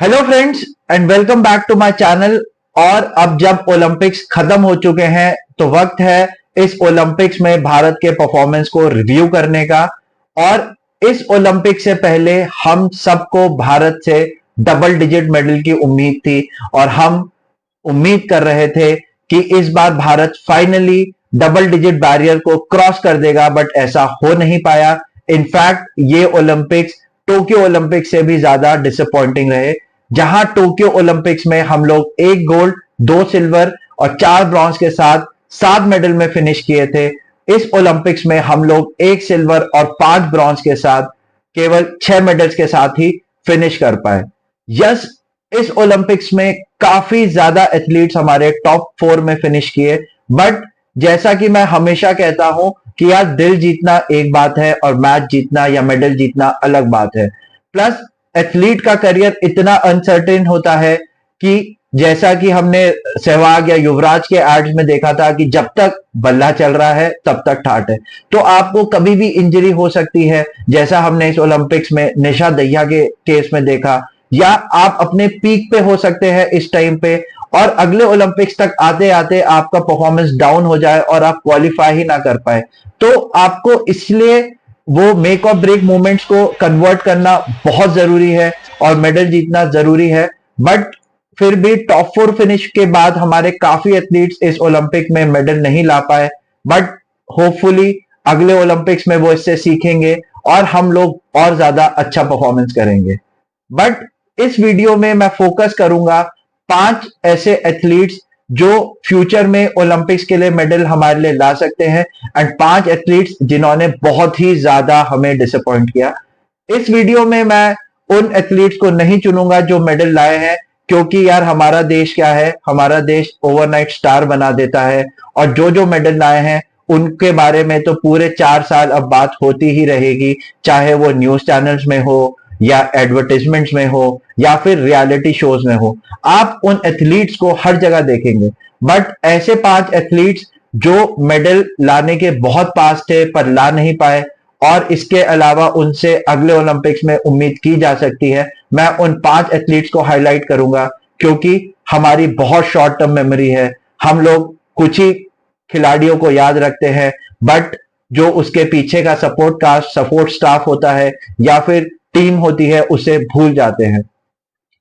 Hello friends and welcome back to my channel. और अब जब ओलंपिक्स खत्म हो चुके हैं तो वक्त है इस ओलंपिक्स में भारत के परफॉर्मेंस को रिव्यू करने का। और इस ओलंपिक से पहले हम सबको भारत से डबल डिजिट मेडल की उम्मीद थी और हम उम्मीद कर रहे थे कि इस बार Bharat finally double digit barrier को क्रॉस कर देगा, बट ऐसा हो नहीं पाया। इनफैक्ट ये ओलंपिक्स टोक्यो ओलंपिक्स से भी ज्यादा डिसअपॉइंटिंग रहे, जहां टोक्यो ओलंपिक्स में हम लोग एक गोल्ड, दो सिल्वर और चार ब्रॉन्ज के साथ 7 मेडल में फिनिश किए थे। इस ओलंपिक्स में हम लोग एक सिल्वर और 5 ब्रॉन्ज के साथ केवल 6 मेडल्स के साथ ही फिनिश कर पाए। यस, इस ओलंपिक्स में काफी ज्यादा एथलीट्स हमारे टॉप 4 में फिनिश किए, बट जैसा कि मैं हमेशा कहता हूं कि यार दिल जीतना एक बात है और मैच जीतना या मेडल जीतना अलग बात है। प्लस एथलीट का करियर इतना अनसर्टेन होता है कि जैसा कि हमने सहवाग या युवराज के एड्स में देखा था कि जब तक बल्ला चल रहा है तब तक ठाट है, तो आपको कभी भी इंजरी हो सकती है, जैसा हमने इस ओलंपिक्स में निशा दहिया के केस में देखा। या आप अपने पीक पे हो सकते हैं इस टाइम पे और अगले ओलंपिक्स तक आते आते आपका परफॉर्मेंस डाउन हो जाए और आप क्वालिफाई ही ना कर पाए। तो आपको इसलिए वो मेक और ब्रेक मोमेंट्स को कन्वर्ट करना बहुत जरूरी है और मेडल जीतना जरूरी है। बट फिर भी टॉप 4 फिनिश के बाद हमारे काफी एथलीट्स इस ओलंपिक में मेडल नहीं ला पाए, बट होपफुली अगले ओलंपिक्स में वो इससे सीखेंगे और हम लोग और ज्यादा अच्छा परफॉर्मेंस करेंगे। बट इस वीडियो में मैं फोकस करूंगा 5 ऐसे एथलीट्स जो फ्यूचर में ओलंपिक्स के लिए मेडल हमारे लिए ला सकते हैं एंड 5 एथलीट्स जिन्होंने बहुत ही ज्यादा हमें डिसअपॉइंट किया। इस वीडियो में मैं उन एथलीट्स को नहीं चुनूंगा जो मेडल लाए हैं, क्योंकि यार हमारा देश क्या है, हमारा देश ओवरनाइट स्टार बना देता है और जो जो मेडल लाए हैं उनके बारे में तो पूरे 4 साल अब बात होती ही रहेगी, चाहे वो न्यूज चैनल्स में हो या एडवर्टाइजमेंट्स में हो या फिर रियलिटी शोज में हो। आप उन एथलीट्स को हर जगह देखेंगे, बट ऐसे 5 एथलीट्स जो मेडल लाने के बहुत पास थे पर ला नहीं पाए और इसके अलावा उनसे अगले ओलंपिक्स में उम्मीद की जा सकती है, मैं उन 5 एथलीट्स को हाईलाइट करूंगा, क्योंकि हमारी बहुत शॉर्ट टर्म मेमोरी है। हम लोग कुछ ही खिलाड़ियों को याद रखते हैं, बट जो उसके पीछे का सपोर्ट स्टाफ होता है या फिर टीम होती है उसे भूल जाते हैं।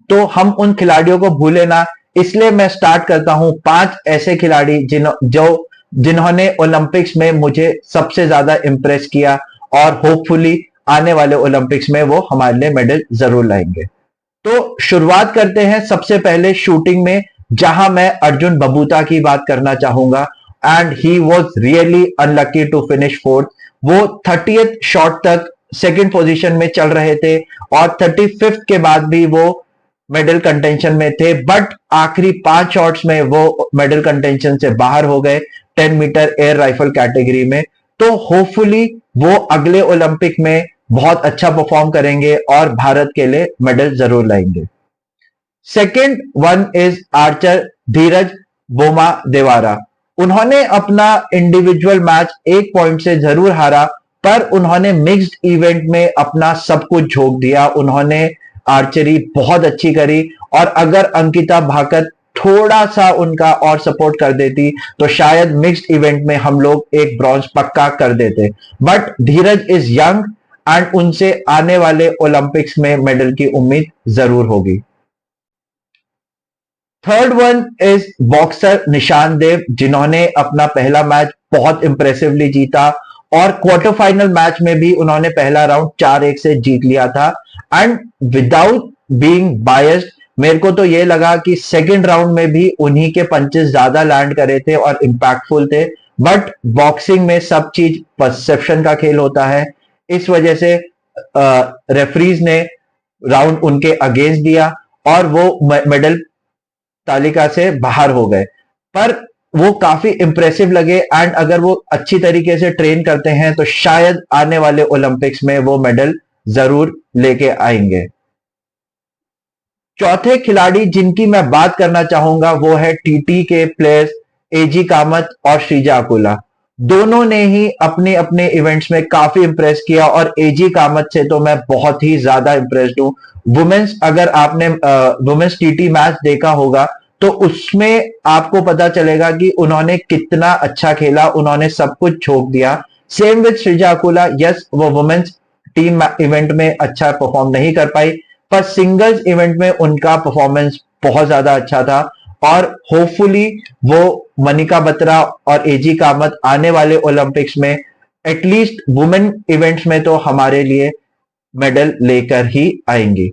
तो हम उन खिलाड़ियों को भूले ना, इसलिए मैं स्टार्ट करता हूं 5 ऐसे खिलाड़ी जिन्होंने ओलंपिक्स में मुझे सबसे ज्यादा इंप्रेस किया और होपफुली आने वाले ओलंपिक्स में वो हमारे लिए मेडल जरूर लाएंगे। तो शुरुआत करते हैं सबसे पहले शूटिंग में, जहां मैं अर्जुन बबूता की बात करना चाहूंगा and he was really unlucky to finish 4th। वो 30th शॉट तक सेकंड पोजीशन में चल रहे थे और 35th के बाद भी वो मेडल कंटेंशन में थे, बट आखिरी 5 शॉट्स में वो मेडल कंटेंशन से बाहर हो गए 10 मीटर एयर राइफल कैटेगरी में। तो होपफुली वो अगले ओलंपिक में बहुत अच्छा परफॉर्म करेंगे और भारत के लिए मेडल जरूर लाएंगे। सेकेंड वन इज आर्चर धीरज बोमा देवारा। उन्होंने अपना इंडिविजुअल मैच 1 पॉइंट से जरूर हारा, पर उन्होंने मिक्स्ड इवेंट में अपना सब कुछ झोंक दिया। उन्होंने आर्चरी बहुत अच्छी करी और अगर अंकिता भाकत थोड़ा सा उनका और सपोर्ट कर देती तो शायद मिक्स्ड इवेंट में हम लोग एक ब्रॉन्ज पक्का कर देते। But Dheeraj is young and उनसे आने वाले ओलंपिक्स में मेडल की उम्मीद जरूर होगी। थर्ड वन इज बॉक्सर निशान देव, जिन्होंने अपना पहला मैच बहुत इंप्रेसिवली जीता और क्वार्टर फाइनल मैच में भी उन्होंने पहला राउंड 4-1 से जीत लिया था। एंड विदाउट बीइंग बायस्ड मेरे को तो ये लगा कि सेकंड राउंड में भी उन्हीं के पंचेस ज्यादा लैंड करे थे और इंपैक्टफुल थे, बट बॉक्सिंग में सब चीज परसेप्शन का खेल होता है। इस वजह से रेफरीज ने राउंड उनके अगेंस्ट दिया और वो मेडल तालिका से बाहर हो गए, पर वो काफी इंप्रेसिव लगे एंड अगर वो अच्छी तरीके से ट्रेन करते हैं तो शायद आने वाले ओलंपिक्स में वो मेडल जरूर लेके आएंगे। चौथे खिलाड़ी जिनकी मैं बात करना चाहूंगा वो है टीटी के प्लेयर्स एजी कामत और श्रीजा अकुला। दोनों ने ही अपने अपने इवेंट्स में काफी इंप्रेस किया और एजी कामत से तो मैं बहुत ही ज्यादा इंप्रेस्ड हूं। वुमेन्स, अगर आपने वुमेन्स टीटी मैच देखा होगा तो उसमें आपको पता चलेगा कि उन्होंने कितना अच्छा खेला, उन्होंने सब कुछ झोंक दिया। Same with Sreeja Akula, yes वो वुमेन्स टीम इवेंट में अच्छा परफॉर्म नहीं कर पाई, पर सिंगल्स इवेंट में उनका परफॉर्मेंस बहुत ज्यादा अच्छा था। और होपफुली वो मनिका बत्रा और एजी कामत आने वाले ओलंपिक्स में एटलीस्ट वुमेन इवेंट्स में तो हमारे लिए मेडल लेकर ही आएंगी।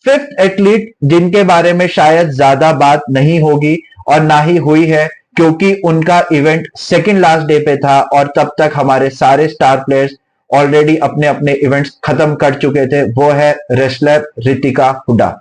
फिफ्थ एथलीट जिनके बारे में शायद ज्यादा बात नहीं होगी और ना ही हुई है, क्योंकि उनका इवेंट सेकंड लास्ट डे पे था और तब तक हमारे सारे स्टार प्लेयर्स ऑलरेडी अपने अपने इवेंट्स खत्म कर चुके थे, वो है रेसलर रितिका हुडा।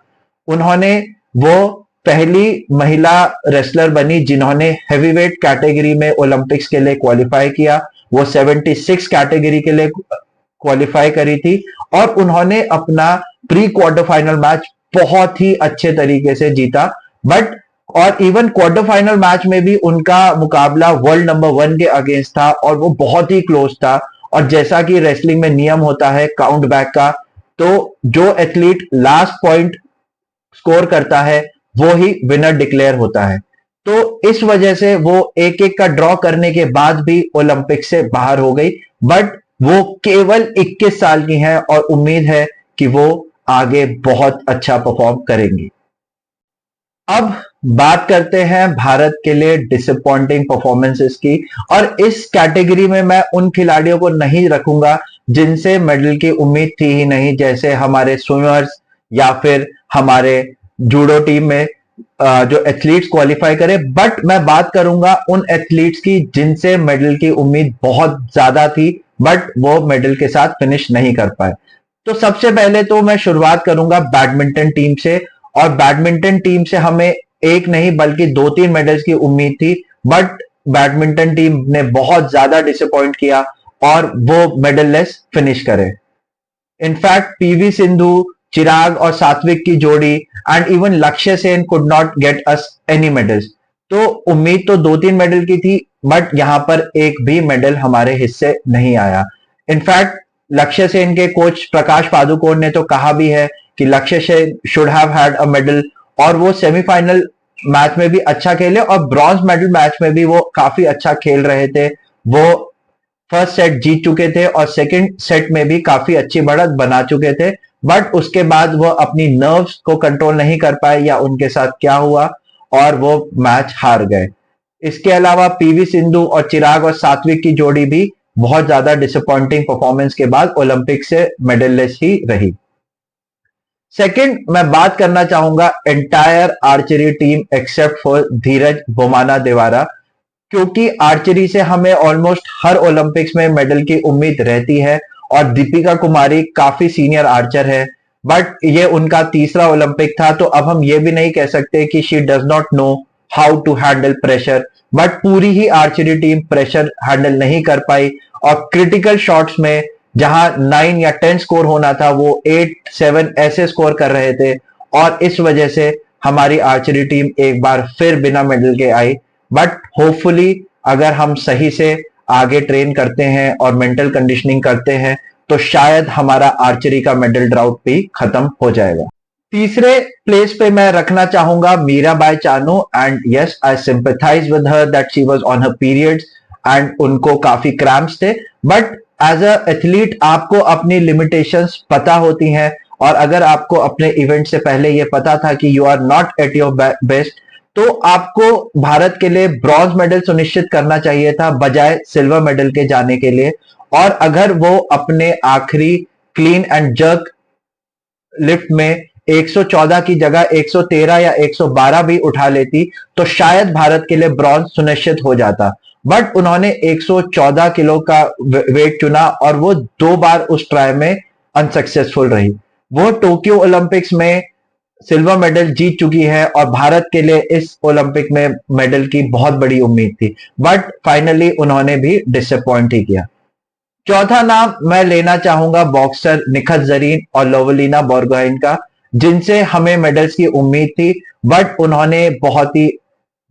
उन्होंने वो पहली महिला रेसलर बनी जिन्होंने हेवीवेट कैटेगरी में ओलंपिक्स के लिए क्वालिफाई किया। वो 76 कैटेगरी के लिए क्वालिफाई करी थी और उन्होंने अपना प्री क्वार्टर फाइनल मैच बहुत ही अच्छे तरीके से जीता। बट और इवन क्वार्टर फाइनल मैच में भी उनका मुकाबला वर्ल्ड नंबर 1 के अगेंस्ट था और वो बहुत ही क्लोज था। और जैसा कि रेसलिंग में नियम होता है काउंट बैक का, तो जो एथलीट लास्ट पॉइंट स्कोर करता है वो ही विनर डिक्लेयर होता है। तो इस वजह से वो एक एक का ड्रॉ करने के बाद भी ओलंपिक से बाहर हो गई। बट वो केवल 21 साल की हैं और उम्मीद है कि वो आगे बहुत अच्छा परफॉर्म करेंगी। अब बात करते हैं भारत के लिए डिसअपॉइंटिंग परफॉर्मेंसेस की, और इस कैटेगरी में मैं उन खिलाड़ियों को नहीं रखूंगा जिनसे मेडल की उम्मीद थी ही नहीं, जैसे हमारे स्विमर्स या फिर हमारे जूडो टीम में जो एथलीट्स क्वालिफाई करे। बट मैं बात करूंगा उन एथलीट्स की जिनसे मेडल की उम्मीद बहुत ज्यादा थी बट वो मेडल के साथ फिनिश नहीं कर पाए। तो सबसे पहले तो मैं शुरुआत करूंगा बैडमिंटन टीम से, और बैडमिंटन टीम से हमें एक नहीं बल्कि 2-3 मेडल्स की उम्मीद थी, बट बैडमिंटन टीम ने बहुत ज्यादा डिसअपॉइंट किया और वो मेडल लेस फिनिश करे। इनफैक्ट पीवी सिंधु, चिराग और सात्विक की जोड़ी एंड इवन लक्ष्य Sen could not get us any medals. तो उम्मीद तो 2-3 मेडल की थी बट यहां पर एक भी मेडल हमारे हिस्से नहीं आया। इनफैक्ट लक्ष्य सेन के कोच प्रकाश पादुकोण ने तो कहा भी है कि लक्ष्य Sen should have had a medal, और वो सेमीफाइनल मैच में भी अच्छा खेले और ब्रॉन्ज मेडल मैच में भी वो काफी अच्छा खेल रहे थे। वो फर्स्ट सेट जीत चुके थे और सेकंड सेट में भी काफी अच्छी बढ़त बना चुके थे, बट उसके बाद वो अपनी नर्व्स को कंट्रोल नहीं कर पाए या उनके साथ क्या हुआ और वो मैच हार गए। इसके अलावा पीवी सिंधु और चिराग और सात्विक की जोड़ी भी बहुत ज्यादा डिसअपॉइंटिंग परफॉर्मेंस के बाद ओलंपिक से मेडललेस ही रही। सेकंड, मैं बात करना चाहूंगा entire archery team except for Dhiraj Bommadevara, क्योंकि आर्चरी से हमें ऑलमोस्ट हर ओलंपिक्स में मेडल की उम्मीद रहती है और दीपिका कुमारी काफी सीनियर आर्चर है, बट ये उनका तीसरा ओलंपिक था, तो अब हम ये भी नहीं कह सकते कि she does not know how to handle pressure. But पूरी ही आर्चरी टीम प्रेशर हैंडल नहीं कर पाई और क्रिटिकल शॉट्स में जहां 9 या 10 स्कोर होना था वो 8-7 ऐसे स्कोर कर रहे थे, और इस वजह से हमारी आर्चरी टीम एक बार फिर बिना मेडल के आई। बट होपफुली अगर हम सही से आगे ट्रेन करते हैं और मेंटल कंडीशनिंग करते हैं तो शायद हमारा आर्चरी का मेडल ड्राउट भी खत्म हो जाएगा। तीसरे प्लेस पे मैं रखना चाहूंगा Mirabai Chanu, and yes I sympathise with her that she was on her periods and उनको काफी क्रैम्प्स थे। बट एज अ एथलीट आपको अपनी लिमिटेशंस पता होती हैं, और अगर आपको अपने इवेंट से पहले ये पता था कि you are not at your best, तो आपको भारत के लिए ब्रॉन्ज मेडल सुनिश्चित करना चाहिए था बजाय सिल्वर मेडल के जाने के लिए। और अगर वो अपने आखिरी क्लीन एंड जर्क लिफ्ट में 114 की जगह 113 या 112 भी उठा लेती तो शायद भारत के लिए ब्रॉन्ज सुनिश्चित हो जाता। बट उन्होंने 114 किलो का वेट चुना और वो 2 बार उस ट्राई में अनसक्सेसफुल रही। वो टोक्यो ओलंपिक्स में सिल्वर मेडल जीत चुकी है और भारत के लिए इस ओलंपिक में मेडल की बहुत बड़ी उम्मीद थी, बट फाइनली उन्होंने भी डिसअपॉइंट ही किया। चौथा नाम मैं लेना चाहूंगा बॉक्सर निखत जरीन और लोवलिना बोरगोहेन का, जिनसे हमें मेडल्स की उम्मीद थी बट उन्होंने बहुत ही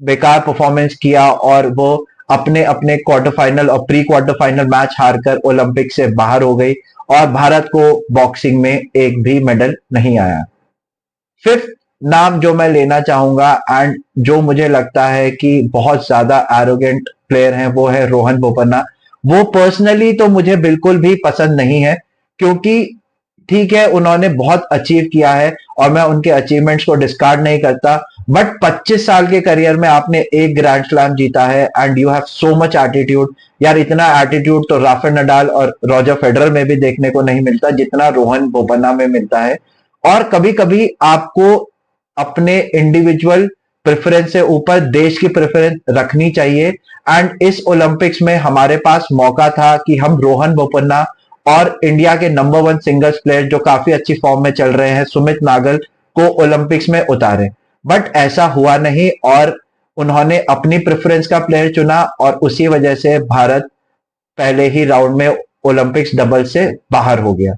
बेकार परफॉर्मेंस किया और वो अपने अपने क्वार्टर फाइनल और प्री क्वार्टर फाइनल मैच हारकर ओलंपिक से बाहर हो गई और भारत को बॉक्सिंग में एक भी मेडल नहीं आया। फिफ्थ नाम जो मैं लेना चाहूंगा एंड जो मुझे लगता है कि बहुत ज्यादा एरोगेंट प्लेयर हैं वो है रोहन बोपन्ना। वो पर्सनली तो मुझे बिल्कुल भी पसंद नहीं है, क्योंकि ठीक है उन्होंने बहुत अचीव किया है और मैं उनके अचीवमेंट्स को डिस्कार्ड नहीं करता, बट 25 साल के करियर में आपने एक ग्रैंड स्लैम जीता है and you have so much attitude. यार इतना एटीट्यूड तो राफेल नडाल और रॉजर फेडरर में भी देखने को नहीं मिलता जितना रोहन बोपन्ना में मिलता है। और कभी कभी आपको अपने इंडिविजुअल प्रेफरेंस से ऊपर देश की प्रेफरेंस रखनी चाहिए एंड इस ओलंपिक्स में हमारे पास मौका था कि हम रोहन बोपन्ना और इंडिया के नंबर 1 सिंगल्स प्लेयर जो काफी अच्छी फॉर्म में चल रहे हैं सुमित नागल को ओलंपिक्स में उतारे, बट ऐसा हुआ नहीं और उन्होंने अपनी प्रेफरेंस का प्लेयर चुना और उसी वजह से भारत पहले ही राउंड में ओलंपिक्स डबल से बाहर हो गया।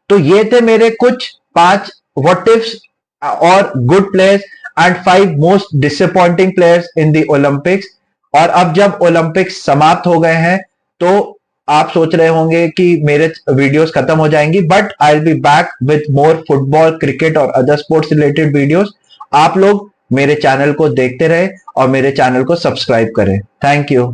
तो ये थे मेरे कुछ 5 व्हाट इफ्स और good players and 5 most disappointing players in the Olympics. और अब जब ओलंपिक्स समाप्त हो गए हैं तो आप सोच रहे होंगे कि मेरे वीडियोस खत्म हो जाएंगी, but I will be back with more football, cricket और अदर स्पोर्ट्स रिलेटेड वीडियोस। आप लोग मेरे चैनल को देखते रहे और मेरे चैनल को सब्सक्राइब करें। Thank you.